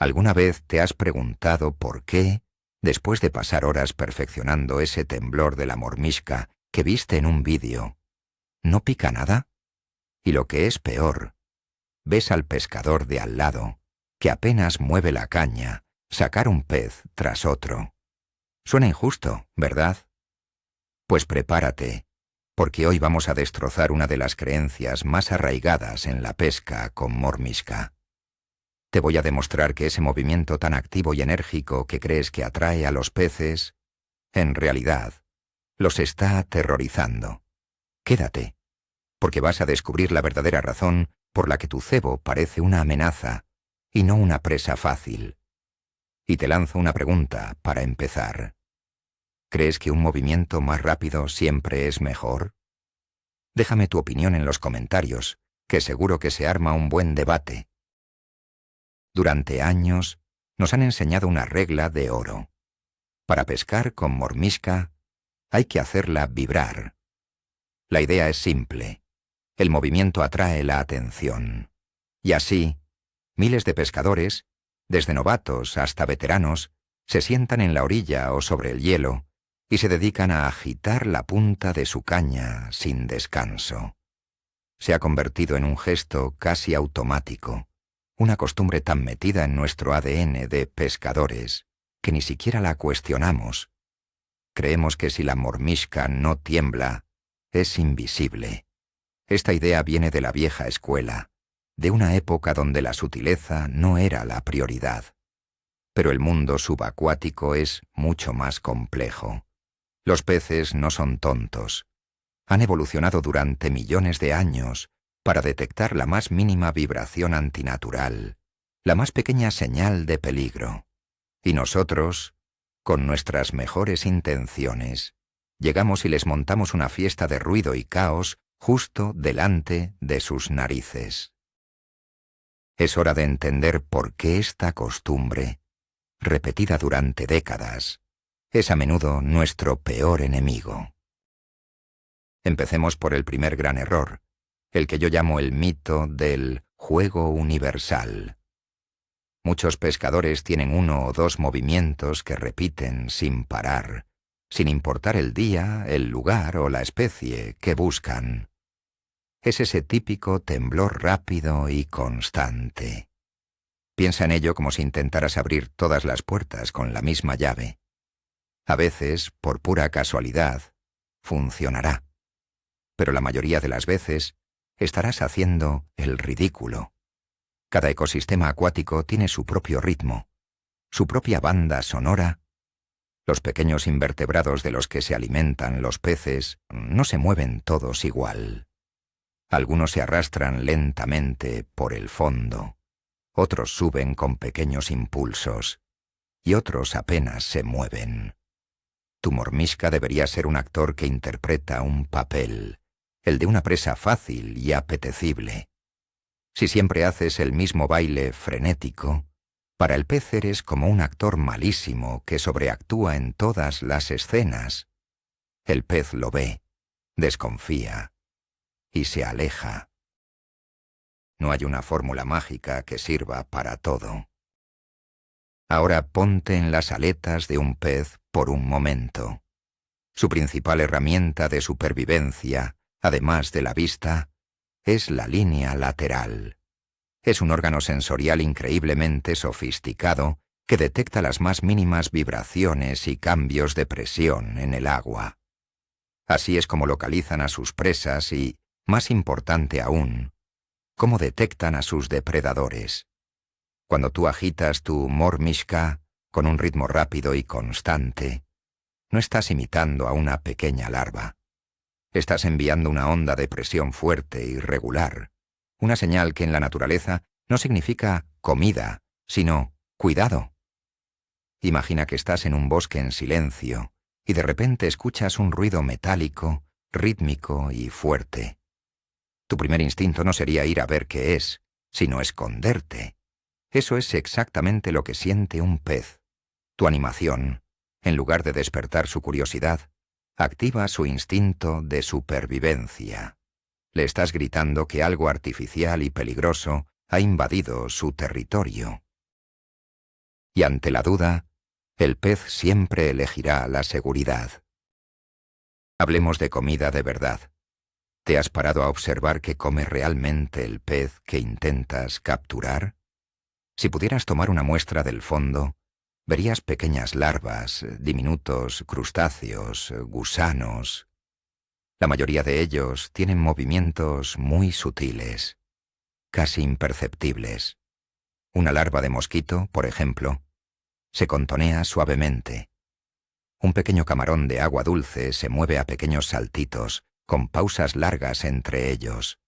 ¿Alguna vez te has preguntado por qué, después de pasar horas perfeccionando ese temblor de la mormisca que viste en un vídeo, no pica nada? Y lo que es peor, ves al pescador de al lado, que apenas mueve la caña, sacar un pez tras otro. Suena injusto, ¿verdad? Pues prepárate, porque hoy vamos a destrozar una de las creencias más arraigadas en la pesca con mormisca. Te voy a demostrar que ese movimiento tan activo y enérgico que crees que atrae a los peces, en realidad, los está aterrorizando. Quédate, porque vas a descubrir la verdadera razón por la que tu cebo parece una amenaza y no una presa fácil. Y te lanzo una pregunta para empezar. ¿Crees que un movimiento más rápido siempre es mejor? Déjame tu opinión en los comentarios, que seguro que se arma un buen debate. Durante años nos han enseñado una regla de oro. Para pescar con mormisca hay que hacerla vibrar. La idea es simple. El movimiento atrae la atención. Y así, miles de pescadores, desde novatos hasta veteranos, se sientan en la orilla o sobre el hielo y se dedican a agitar la punta de su caña sin descanso. Se ha convertido en un gesto casi automático, una costumbre tan metida en nuestro ADN de pescadores que ni siquiera la cuestionamos. Creemos que si la mormisca no tiembla, es invisible. Esta idea viene de la vieja escuela, de una época donde la sutileza no era la prioridad. Pero el mundo subacuático es mucho más complejo. Los peces no son tontos. Han evolucionado durante millones de años para detectar la más mínima vibración antinatural, la más pequeña señal de peligro. Y nosotros, con nuestras mejores intenciones, llegamos y les montamos una fiesta de ruido y caos justo delante de sus narices. Es hora de entender por qué esta costumbre, repetida durante décadas, es a menudo nuestro peor enemigo. Empecemos por el primer gran error, el que yo llamo el mito del juego universal. Muchos pescadores tienen uno o dos movimientos que repiten sin parar, sin importar el día, el lugar o la especie que buscan. Es ese típico temblor rápido y constante. Piensa en ello como si intentaras abrir todas las puertas con la misma llave. A veces, por pura casualidad, funcionará. Pero la mayoría de las veces estarás haciendo el ridículo. Cada ecosistema acuático tiene su propio ritmo, su propia banda sonora. Los pequeños invertebrados de los que se alimentan los peces no se mueven todos igual. Algunos se arrastran lentamente por el fondo, otros suben con pequeños impulsos, y otros apenas se mueven. Tu mormisca debería ser un actor que interpreta un papel, el de una presa fácil y apetecible. Si siempre haces el mismo baile frenético, para el pez eres como un actor malísimo que sobreactúa en todas las escenas. El pez lo ve, desconfía y se aleja. No hay una fórmula mágica que sirva para todo. Ahora ponte en las aletas de un pez por un momento. Su principal herramienta de supervivencia, además de la vista, es la línea lateral. Es un órgano sensorial increíblemente sofisticado que detecta las más mínimas vibraciones y cambios de presión en el agua. Así es como localizan a sus presas y, más importante aún, cómo detectan a sus depredadores. Cuando tú agitas tu mormisca con un ritmo rápido y constante, no estás imitando a una pequeña larva. Estás enviando una onda de presión fuerte y regular, una señal que en la naturaleza no significa comida, sino cuidado. Imagina que estás en un bosque en silencio y de repente escuchas un ruido metálico, rítmico y fuerte. Tu primer instinto no sería ir a ver qué es, sino esconderte. Eso es exactamente lo que siente un pez. Tu animación, en lugar de despertar su curiosidad, activa su instinto de supervivencia. Le estás gritando que algo artificial y peligroso ha invadido su territorio. Y ante la duda, el pez siempre elegirá la seguridad. Hablemos de comida de verdad. ¿Te has parado a observar qué come realmente el pez que intentas capturar? Si pudieras tomar una muestra del fondo, verías pequeñas larvas, diminutos crustáceos, gusanos. La mayoría de ellos tienen movimientos muy sutiles, casi imperceptibles. Una larva de mosquito, por ejemplo, se contonea suavemente. Un pequeño camarón de agua dulce se mueve a pequeños saltitos, con pausas largas entre ellos.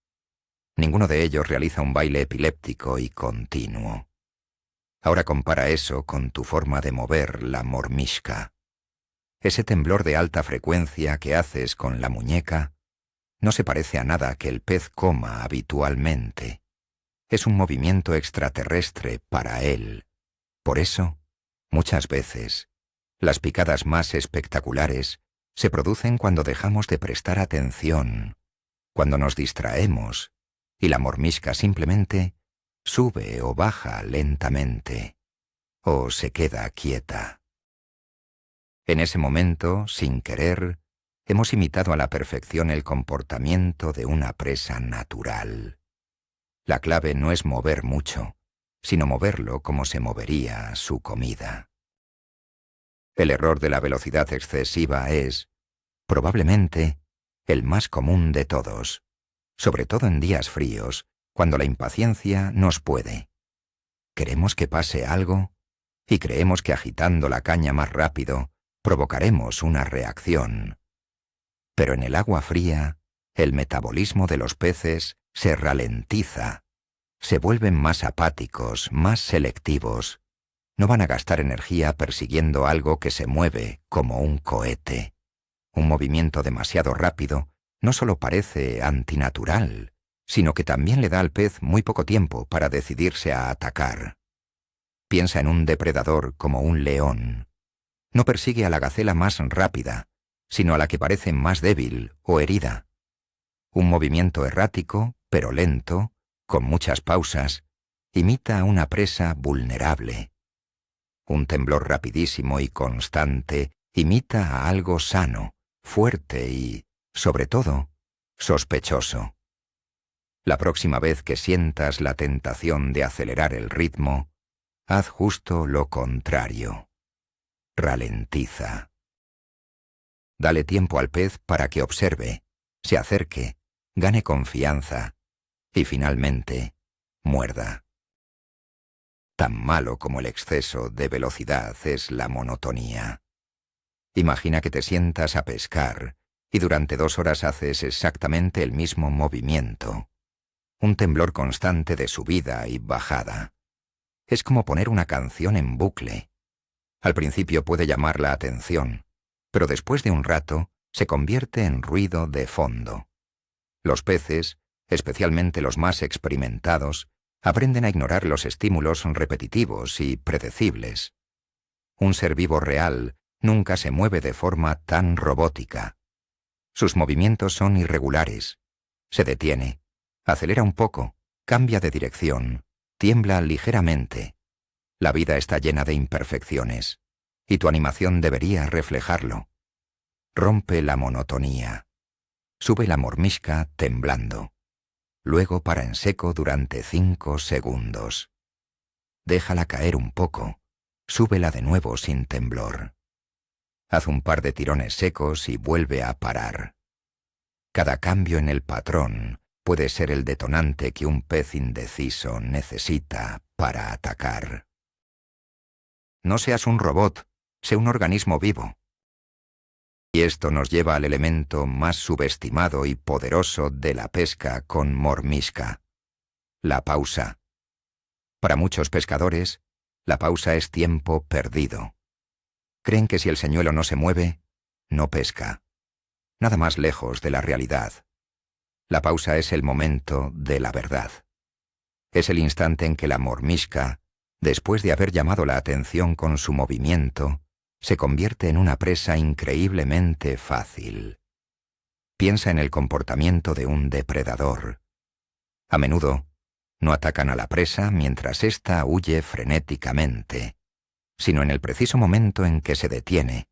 Ninguno de ellos realiza un baile epiléptico y continuo. Ahora compara eso con tu forma de mover la mormishka. Ese temblor de alta frecuencia que haces con la muñeca no se parece a nada que el pez coma habitualmente. Es un movimiento extraterrestre para él. Por eso, muchas veces, las picadas más espectaculares se producen cuando dejamos de prestar atención, cuando nos distraemos, y la mormishka simplemente sube o baja lentamente, o se queda quieta. En ese momento, sin querer, hemos imitado a la perfección el comportamiento de una presa natural. La clave no es mover mucho, sino moverlo como se movería su comida. El error de la velocidad excesiva es, probablemente, el más común de todos, sobre todo en días fríos, cuando la impaciencia nos puede. Queremos que pase algo y creemos que agitando la caña más rápido provocaremos una reacción. Pero en el agua fría, el metabolismo de los peces se ralentiza, se vuelven más apáticos, más selectivos. No van a gastar energía persiguiendo algo que se mueve como un cohete. Un movimiento demasiado rápido no solo parece antinatural, sino que también le da al pez muy poco tiempo para decidirse a atacar. Piensa en un depredador como un león. No persigue a la gacela más rápida, sino a la que parece más débil o herida. Un movimiento errático, pero lento, con muchas pausas, imita a una presa vulnerable. Un temblor rapidísimo y constante imita a algo sano, fuerte y, sobre todo, sospechoso. La próxima vez que sientas la tentación de acelerar el ritmo, haz justo lo contrario. Ralentiza. Dale tiempo al pez para que observe, se acerque, gane confianza y finalmente muerda. Tan malo como el exceso de velocidad es la monotonía. Imagina que te sientas a pescar y durante 2 horas haces exactamente el mismo movimiento. Un temblor constante de subida y bajada. Es como poner una canción en bucle. Al principio puede llamar la atención, pero después de un rato se convierte en ruido de fondo. Los peces, especialmente los más experimentados, aprenden a ignorar los estímulos repetitivos y predecibles. Un ser vivo real nunca se mueve de forma tan robótica. Sus movimientos son irregulares. Se detiene, acelera un poco, cambia de dirección, tiembla ligeramente. La vida está llena de imperfecciones, y tu animación debería reflejarlo. Rompe la monotonía. Sube la mormishka temblando. Luego para en seco durante 5 segundos. Déjala caer un poco. Súbela de nuevo sin temblor. Haz un par de tirones secos y vuelve a parar. Cada cambio en el patrón puede ser el detonante que un pez indeciso necesita para atacar. No seas un robot, sé un organismo vivo. Y esto nos lleva al elemento más subestimado y poderoso de la pesca con mormishka: la pausa. Para muchos pescadores, la pausa es tiempo perdido. Creen que si el señuelo no se mueve, no pesca. Nada más lejos de la realidad. La pausa es el momento de la verdad. Es el instante en que la mormishka, después de haber llamado la atención con su movimiento, se convierte en una presa increíblemente fácil. Piensa en el comportamiento de un depredador. A menudo, no atacan a la presa mientras ésta huye frenéticamente. sino en el preciso momento en que se detiene,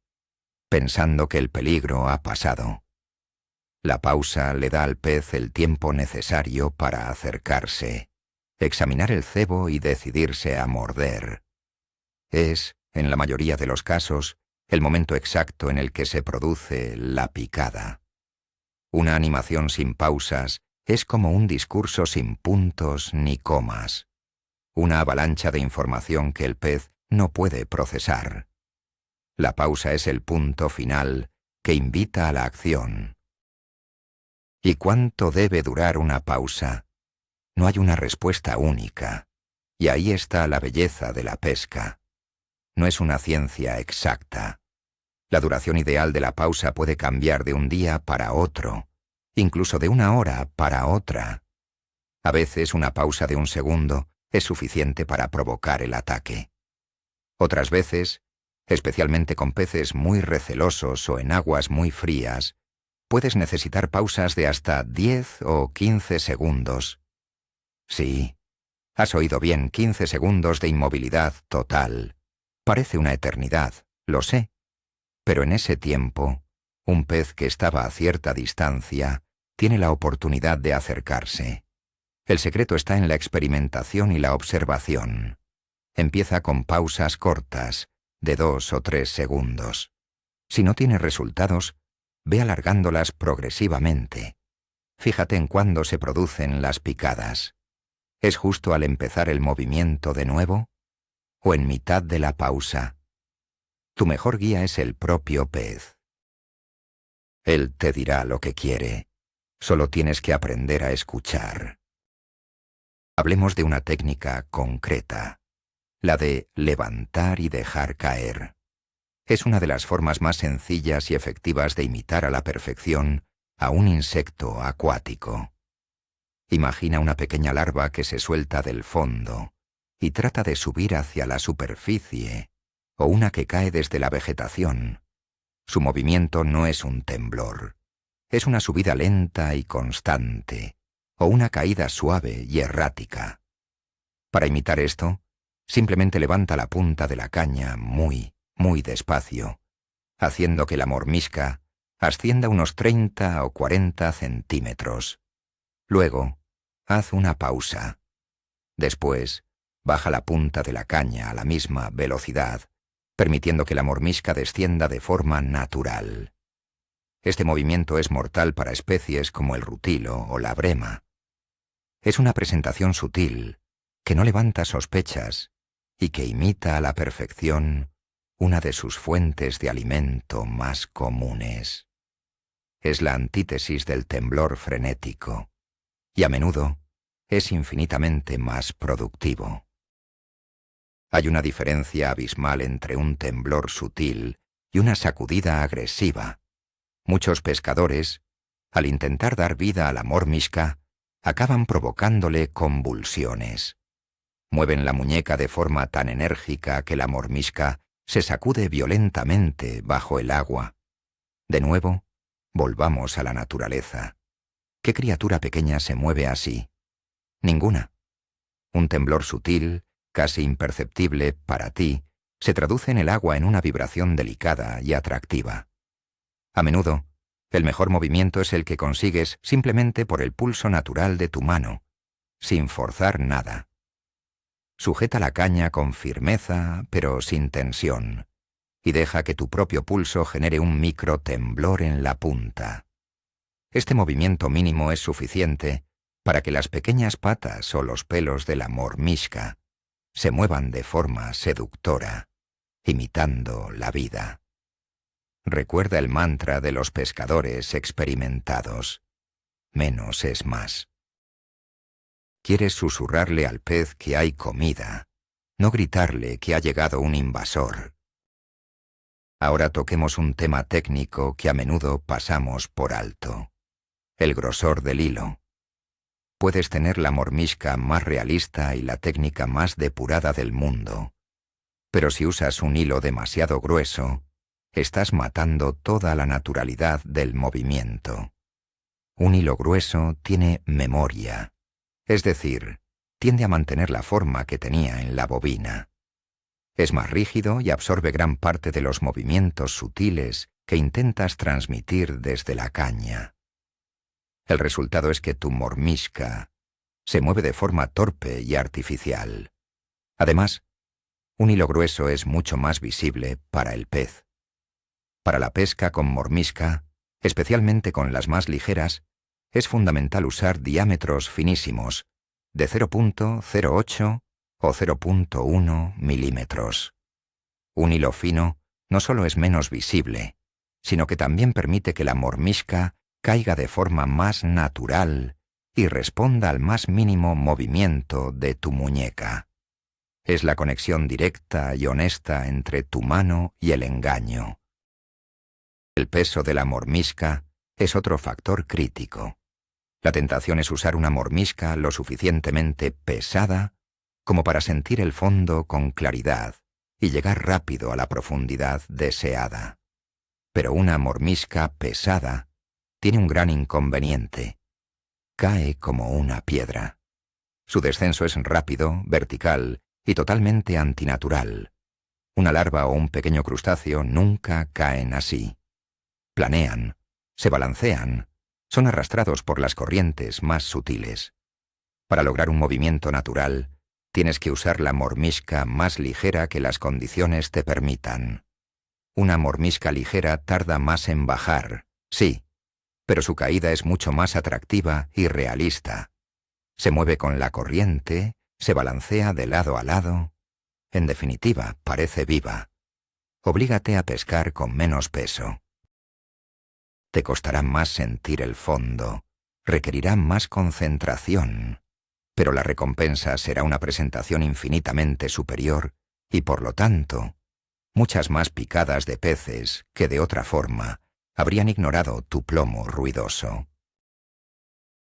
pensando que el peligro ha pasado. La pausa le da al pez el tiempo necesario para acercarse, examinar el cebo y decidirse a morder. Es, en la mayoría de los casos, el momento exacto en el que se produce la picada. Una animación sin pausas es como un discurso sin puntos ni comas, una avalancha de información que el pez no puede procesar. La pausa es el punto final que invita a la acción. ¿Y cuánto debe durar una pausa? No hay una respuesta única, y ahí está la belleza de la pesca. No es una ciencia exacta. La duración ideal de la pausa puede cambiar de un día para otro, incluso de una hora para otra. A veces una pausa de un segundo es suficiente para provocar el ataque. Otras veces, especialmente con peces muy recelosos o en aguas muy frías, puedes necesitar pausas de hasta 10 o 15 segundos. Sí, has oído bien, 15 segundos de inmovilidad total. Parece una eternidad, lo sé. Pero en ese tiempo, un pez que estaba a cierta distancia tiene la oportunidad de acercarse. El secreto está en la experimentación y la observación. Empieza con pausas cortas, de 2 o 3 segundos. Si no tiene resultados, ve alargándolas progresivamente. Fíjate en cuándo se producen las picadas. ¿Es justo al empezar el movimiento de nuevo? ¿O en mitad de la pausa? Tu mejor guía es el propio pez. Él te dirá lo que quiere. Solo tienes que aprender a escuchar. Hablemos de una técnica concreta, la de levantar y dejar caer. Es una de las formas más sencillas y efectivas de imitar a la perfección a un insecto acuático. Imagina una pequeña larva que se suelta del fondo y trata de subir hacia la superficie, o una que cae desde la vegetación. Su movimiento no es un temblor, es una subida lenta y constante, o una caída suave y errática. Para imitar esto, simplemente levanta la punta de la caña muy despacio, haciendo que la mormisca ascienda unos 30 o 40 centímetros. Luego, haz una pausa. Después, baja la punta de la caña a la misma velocidad, permitiendo que la mormisca descienda de forma natural. Este movimiento es mortal para especies como el rutilo o la brema. Es una presentación sutil, que no levanta sospechas y que imita a la perfección una de sus fuentes de alimento más comunes. Es la antítesis del temblor frenético, y a menudo es infinitamente más productivo. Hay una diferencia abismal entre un temblor sutil y una sacudida agresiva. Muchos pescadores, al intentar dar vida a la mormisca, acaban provocándole convulsiones. Mueven la muñeca de forma tan enérgica que la mormisca se sacude violentamente bajo el agua. De nuevo, volvamos a la naturaleza. ¿Qué criatura pequeña se mueve así? Ninguna. Un temblor sutil, casi imperceptible para ti, se traduce en el agua en una vibración delicada y atractiva. A menudo, el mejor movimiento es el que consigues simplemente por el pulso natural de tu mano, sin forzar nada. Sujeta la caña con firmeza, pero sin tensión, y deja que tu propio pulso genere un micro temblor en la punta. Este movimiento mínimo es suficiente para que las pequeñas patas o los pelos de la mormisca se muevan de forma seductora, imitando la vida. Recuerda el mantra de los pescadores experimentados: menos es más. Quieres susurrarle al pez que hay comida, no gritarle que ha llegado un invasor. Ahora toquemos un tema técnico que a menudo pasamos por alto: el grosor del hilo. Puedes tener la mormisca más realista y la técnica más depurada del mundo, pero si usas un hilo demasiado grueso, estás matando toda la naturalidad del movimiento. Un hilo grueso tiene memoria, es decir, tiende a mantener la forma que tenía en la bobina. Es más rígido y absorbe gran parte de los movimientos sutiles que intentas transmitir desde la caña. El resultado es que tu mormisca se mueve de forma torpe y artificial. Además, un hilo grueso es mucho más visible para el pez. Para la pesca con mormisca, especialmente con las más ligeras, es fundamental usar diámetros finísimos, de 0.08 o 0.1 milímetros. Un hilo fino no solo es menos visible, sino que también permite que la mormisca caiga de forma más natural y responda al más mínimo movimiento de tu muñeca. Es la conexión directa y honesta entre tu mano y el engaño. El peso de la mormisca es otro factor crítico. La tentación es usar una mormisca lo suficientemente pesada como para sentir el fondo con claridad y llegar rápido a la profundidad deseada. Pero una mormisca pesada tiene un gran inconveniente. Cae como una piedra. Su descenso es rápido, vertical y totalmente antinatural. Una larva o un pequeño crustáceo nunca caen así. Planean, se balancean, son arrastrados por las corrientes más sutiles. Para lograr un movimiento natural, tienes que usar la mormisca más ligera que las condiciones te permitan. Una mormisca ligera tarda más en bajar, sí, pero su caída es mucho más atractiva y realista. Se mueve con la corriente, se balancea de lado a lado. En definitiva, parece viva. Oblígate a pescar con menos peso. Te costará más sentir el fondo, requerirá más concentración, pero la recompensa será una presentación infinitamente superior y, por lo tanto, muchas más picadas de peces que de otra forma habrían ignorado tu plomo ruidoso.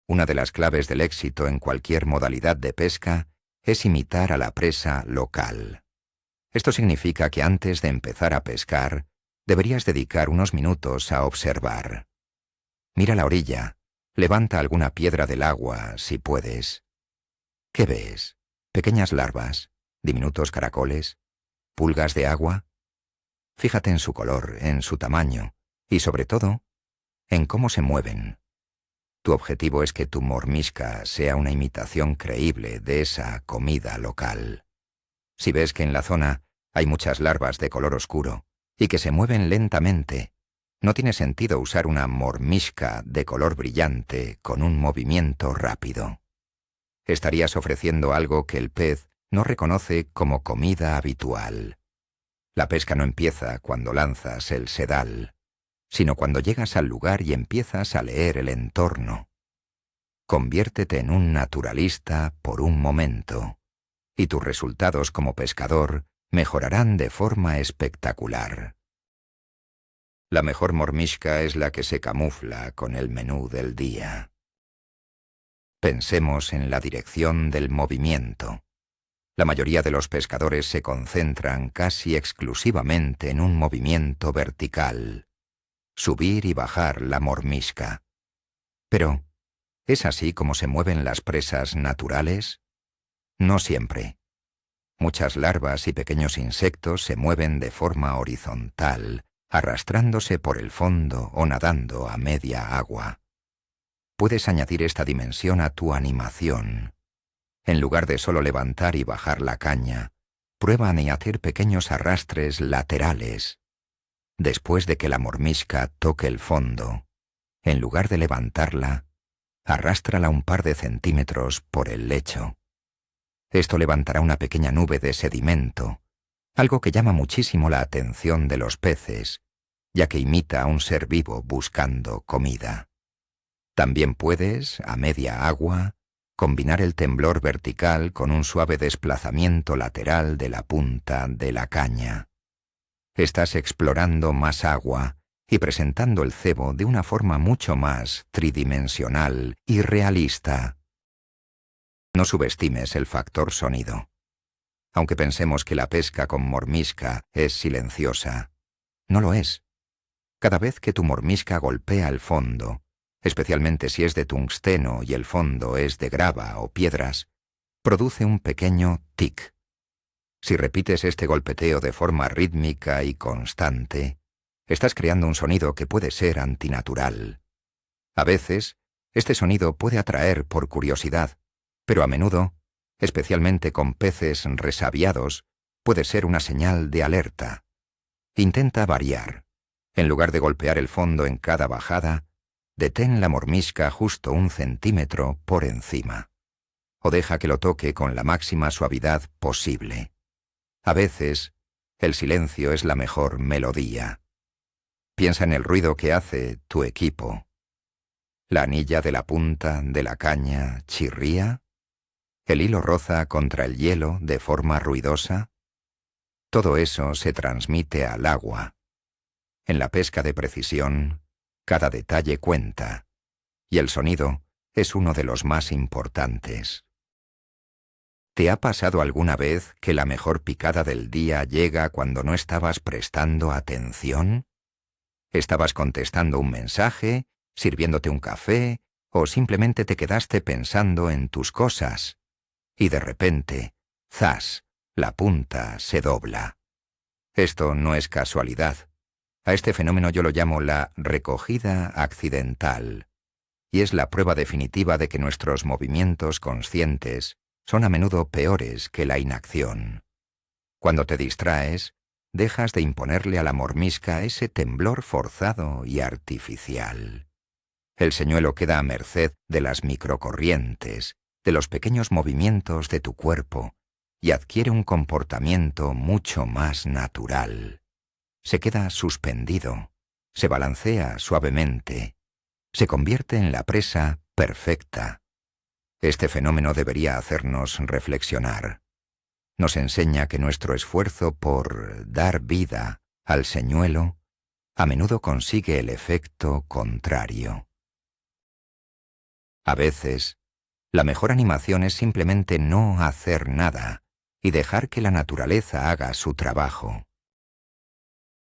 Una de las claves del éxito en cualquier modalidad de pesca es imitar a la presa local. Esto significa que antes de empezar a pescar, deberías dedicar unos minutos a observar. Mira la orilla, levanta alguna piedra del agua, si puedes. ¿Qué ves? ¿Pequeñas larvas? ¿Diminutos caracoles? ¿Pulgas de agua? Fíjate en su color, en su tamaño y, sobre todo, en cómo se mueven. Tu objetivo es que tu mormisca sea una imitación creíble de esa comida local. Si ves que en la zona hay muchas larvas de color oscuro y que se mueven lentamente, no tiene sentido usar una mormisca de color brillante con un movimiento rápido. Estarías ofreciendo algo que el pez no reconoce como comida habitual. La pesca no empieza cuando lanzas el sedal, sino cuando llegas al lugar y empiezas a leer el entorno. Conviértete en un naturalista por un momento, y tus resultados como pescador mejorarán de forma espectacular. La mejor mormisca es la que se camufla con el menú del día. Pensemos en la dirección del movimiento. La mayoría de los pescadores se concentran casi exclusivamente en un movimiento vertical, subir y bajar la mormisca. Pero, ¿es así como se mueven las presas naturales? No siempre. Muchas larvas y pequeños insectos se mueven de forma horizontal, arrastrándose por el fondo o nadando a media agua. Puedes añadir esta dimensión a tu animación. En lugar de solo levantar y bajar la caña, prueba a añadir pequeños arrastres laterales. Después de que la mormisca toque el fondo, en lugar de levantarla, arrástrala un par de centímetros por el lecho. Esto levantará una pequeña nube de sedimento, algo que llama muchísimo la atención de los peces, ya que imita a un ser vivo buscando comida. También puedes, a media agua, combinar el temblor vertical con un suave desplazamiento lateral de la punta de la caña. Estás explorando más agua y presentando el cebo de una forma mucho más tridimensional y realista. No subestimes el factor sonido. Aunque pensemos que la pesca con mormisca es silenciosa, no lo es. Cada vez que tu mormisca golpea el fondo, especialmente si es de tungsteno y el fondo es de grava o piedras, produce un pequeño tic. Si repites este golpeteo de forma rítmica y constante, estás creando un sonido que puede ser antinatural. A veces, este sonido puede atraer por curiosidad, pero a menudo, especialmente con peces resabiados, puede ser una señal de alerta. Intenta variar. En lugar de golpear el fondo en cada bajada, detén la mormisca justo 1 centímetro por encima. O deja que lo toque con la máxima suavidad posible. A veces, el silencio es la mejor melodía. Piensa en el ruido que hace tu equipo. ¿La anilla de la punta de la caña chirría? ¿El hilo roza contra el hielo de forma ruidosa? Todo eso se transmite al agua. En la pesca de precisión, cada detalle cuenta, y el sonido es uno de los más importantes. ¿Te ha pasado alguna vez que la mejor picada del día llega cuando no estabas prestando atención? ¿Estabas contestando un mensaje, sirviéndote un café, o simplemente te quedaste pensando en tus cosas? Y de repente, ¡zas!, la punta se dobla. Esto no es casualidad. A este fenómeno yo lo llamo la recogida accidental, y es la prueba definitiva de que nuestros movimientos conscientes son a menudo peores que la inacción. Cuando te distraes, dejas de imponerle a la mormisca ese temblor forzado y artificial. El señuelo queda a merced de las microcorrientes, de los pequeños movimientos de tu cuerpo, y adquiere un comportamiento mucho más natural. Se queda suspendido, se balancea suavemente, se convierte en la presa perfecta. Este fenómeno debería hacernos reflexionar. Nos enseña que nuestro esfuerzo por dar vida al señuelo a menudo consigue el efecto contrario. A veces, la mejor animación es simplemente no hacer nada y dejar que la naturaleza haga su trabajo.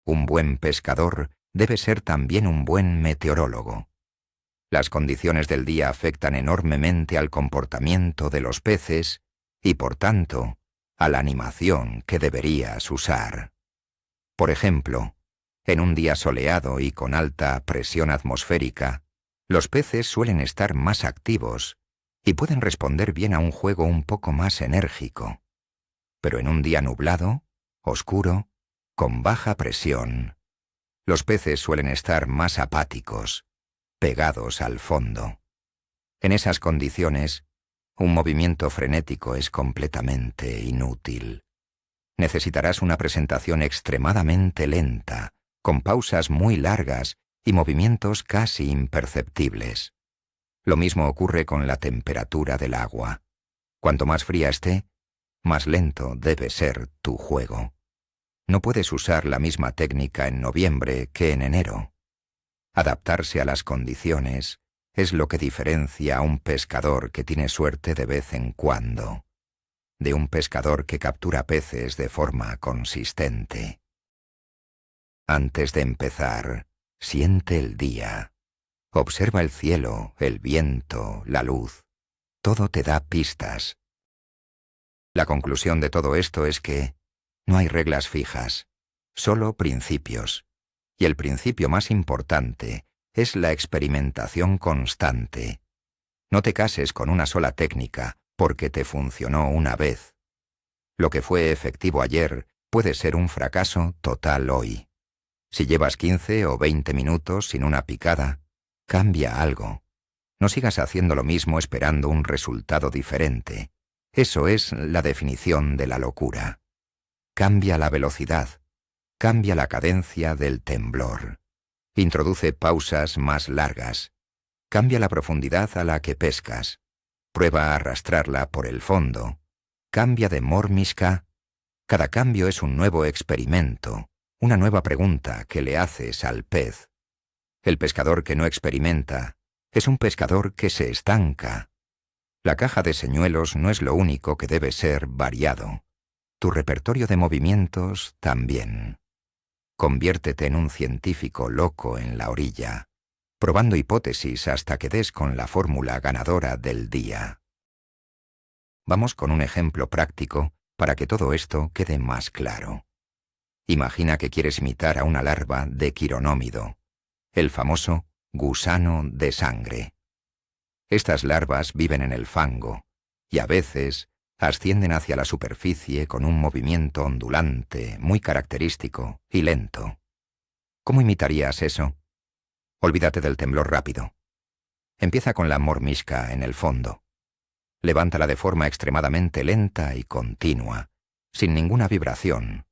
Un buen pescador debe ser también un buen meteorólogo. Las condiciones del día afectan enormemente al comportamiento de los peces y, por tanto, a la animación que deberías usar. Por ejemplo, en un día soleado y con alta presión atmosférica, los peces suelen estar más activos y pueden responder bien a un juego un poco más enérgico. Pero en un día nublado, oscuro, con baja presión, los peces suelen estar más apáticos, pegados al fondo. En esas condiciones, un movimiento frenético es completamente inútil. Necesitarás una presentación extremadamente lenta, con pausas muy largas y movimientos casi imperceptibles. Lo mismo ocurre con la temperatura del agua. Cuanto más fría esté, más lento debe ser tu juego. No puedes usar la misma técnica en noviembre que en enero. Adaptarse a las condiciones es lo que diferencia a un pescador que tiene suerte de vez en cuando, de un pescador que captura peces de forma consistente. Antes de empezar, siente el día. Observa el cielo, el viento, la luz. Todo te da pistas. La conclusión de todo esto es que no hay reglas fijas, solo principios. Y el principio más importante es la experimentación constante. No te cases con una sola técnica porque te funcionó una vez. Lo que fue efectivo ayer puede ser un fracaso total hoy. Si llevas 15 o 20 minutos sin una picada, cambia algo. No sigas haciendo lo mismo esperando un resultado diferente. Eso es la definición de la locura. Cambia la velocidad, cambia la cadencia del temblor. Introduce pausas más largas. Cambia la profundidad a la que pescas. Prueba a arrastrarla por el fondo. Cambia de mormisca. Cada cambio es un nuevo experimento, una nueva pregunta que le haces al pez. El pescador que no experimenta es un pescador que se estanca. La caja de señuelos no es lo único que debe ser variado. Tu repertorio de movimientos también. Conviértete en un científico loco en la orilla, probando hipótesis hasta que des con la fórmula ganadora del día. Vamos con un ejemplo práctico para que todo esto quede más claro. Imagina que quieres imitar a una larva de quironómido, el famoso gusano de sangre. Estas larvas viven en el fango y a veces ascienden hacia la superficie con un movimiento ondulante, muy característico y lento. ¿Cómo imitarías eso? Olvídate del temblor rápido. Empieza con la mormisca en el fondo. Levántala de forma extremadamente lenta y continua, sin ninguna vibración.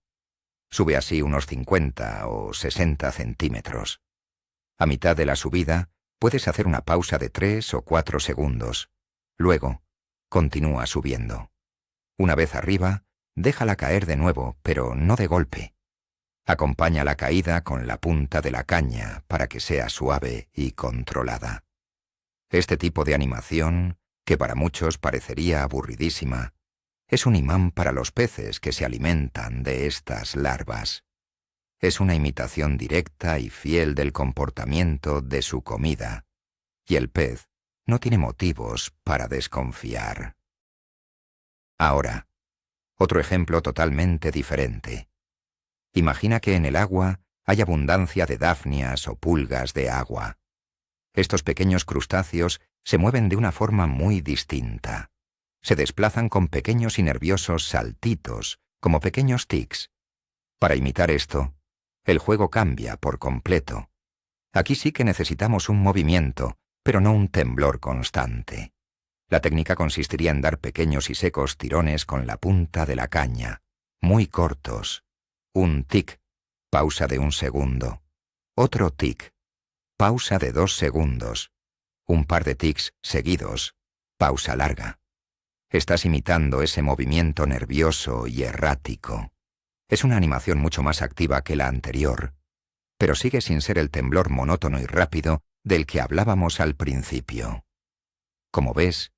Sube así unos 50 o 60 centímetros. A mitad de la subida, puedes hacer una pausa de 3 o 4 segundos. Luego, continúa subiendo. Una vez arriba, déjala caer de nuevo, pero no de golpe. Acompaña la caída con la punta de la caña para que sea suave y controlada. Este tipo de animación, que para muchos parecería aburridísima, es un imán para los peces que se alimentan de estas larvas. Es una imitación directa y fiel del comportamiento de su comida, y el pez no tiene motivos para desconfiar. Ahora, otro ejemplo totalmente diferente. Imagina que en el agua hay abundancia de dafnias o pulgas de agua. Estos pequeños crustáceos se mueven de una forma muy distinta. Se desplazan con pequeños y nerviosos saltitos, como pequeños tics. Para imitar esto, el juego cambia por completo. Aquí sí que necesitamos un movimiento, pero no un temblor constante. La técnica consistiría en dar pequeños y secos tirones con la punta de la caña, muy cortos. Un tic, pausa de 1 segundo. Otro tic, pausa de 2 segundos. Un par de tics seguidos, pausa larga. Estás imitando ese movimiento nervioso y errático. Es una animación mucho más activa que la anterior, pero sigue sin ser el temblor monótono y rápido del que hablábamos al principio. Como ves,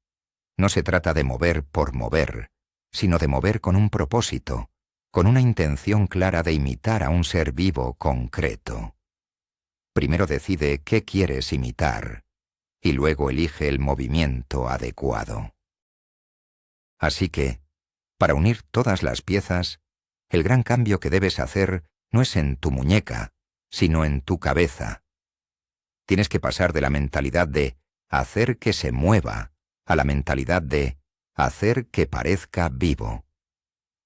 no se trata de mover por mover, sino de mover con un propósito, con una intención clara de imitar a un ser vivo concreto. Primero decide qué quieres imitar, y luego elige el movimiento adecuado. Así que, para unir todas las piezas, el gran cambio que debes hacer no es en tu muñeca, sino en tu cabeza. Tienes que pasar de la mentalidad de hacer que se mueva a la mentalidad de hacer que parezca vivo.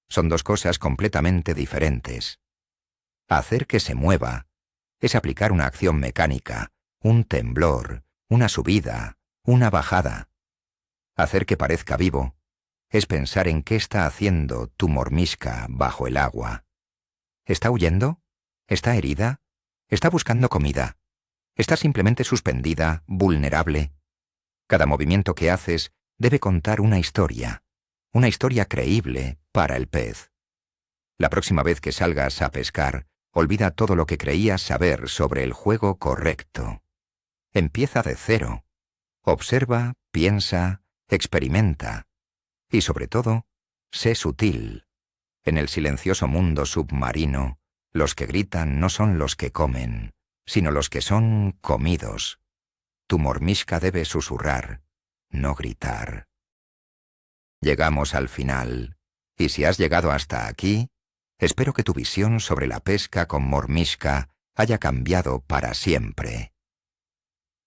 Son dos cosas completamente diferentes. Hacer que se mueva es aplicar una acción mecánica, un temblor, una subida, una bajada. Hacer que parezca vivo es pensar en qué está haciendo tu mormisca bajo el agua. ¿Está huyendo? ¿Está herida? ¿Está buscando comida? ¿Está simplemente suspendida, vulnerable? Cada movimiento que haces debe contar una historia creíble para el pez. La próxima vez que salgas a pescar, olvida todo lo que creías saber sobre el juego correcto. Empieza de cero. Observa, piensa, experimenta. Y sobre todo, sé sutil. En el silencioso mundo submarino, los que gritan no son los que comen, sino los que son comidos. Tu mormisca debe susurrar, no gritar. Llegamos al final, y si has llegado hasta aquí, espero que tu visión sobre la pesca con mormisca haya cambiado para siempre.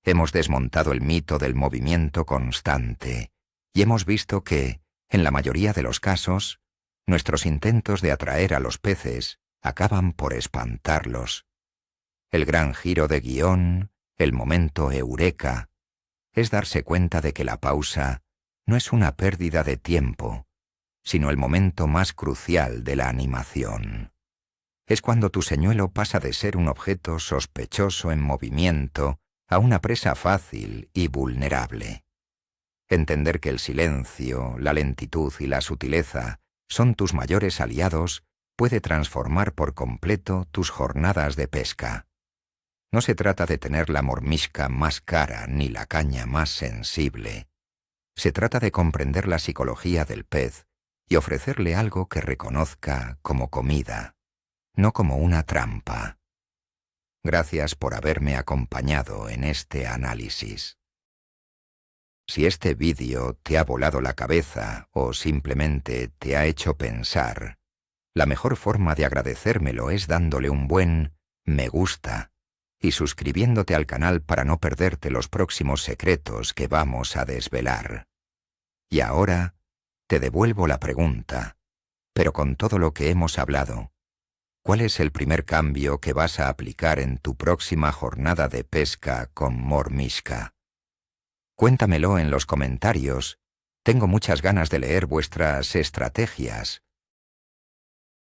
Hemos desmontado el mito del movimiento constante, y hemos visto que, en la mayoría de los casos, nuestros intentos de atraer a los peces acaban por espantarlos. El gran giro de guión, el momento eureka, es darse cuenta de que la pausa no es una pérdida de tiempo, sino el momento más crucial de la animación. Es cuando tu señuelo pasa de ser un objeto sospechoso en movimiento a una presa fácil y vulnerable. Entender que el silencio, la lentitud y la sutileza son tus mayores aliados puede transformar por completo tus jornadas de pesca. No se trata de tener la mormisca más cara ni la caña más sensible. Se trata de comprender la psicología del pez y ofrecerle algo que reconozca como comida, no como una trampa. Gracias por haberme acompañado en este análisis. Si este vídeo te ha volado la cabeza o simplemente te ha hecho pensar, la mejor forma de agradecérmelo es dándole un buen me gusta y suscribiéndote al canal para no perderte los próximos secretos que vamos a desvelar. Y ahora te devuelvo la pregunta, pero con todo lo que hemos hablado, ¿cuál es el primer cambio que vas a aplicar en tu próxima jornada de pesca con Mormishka? Cuéntamelo en los comentarios. Tengo muchas ganas de leer vuestras estrategias.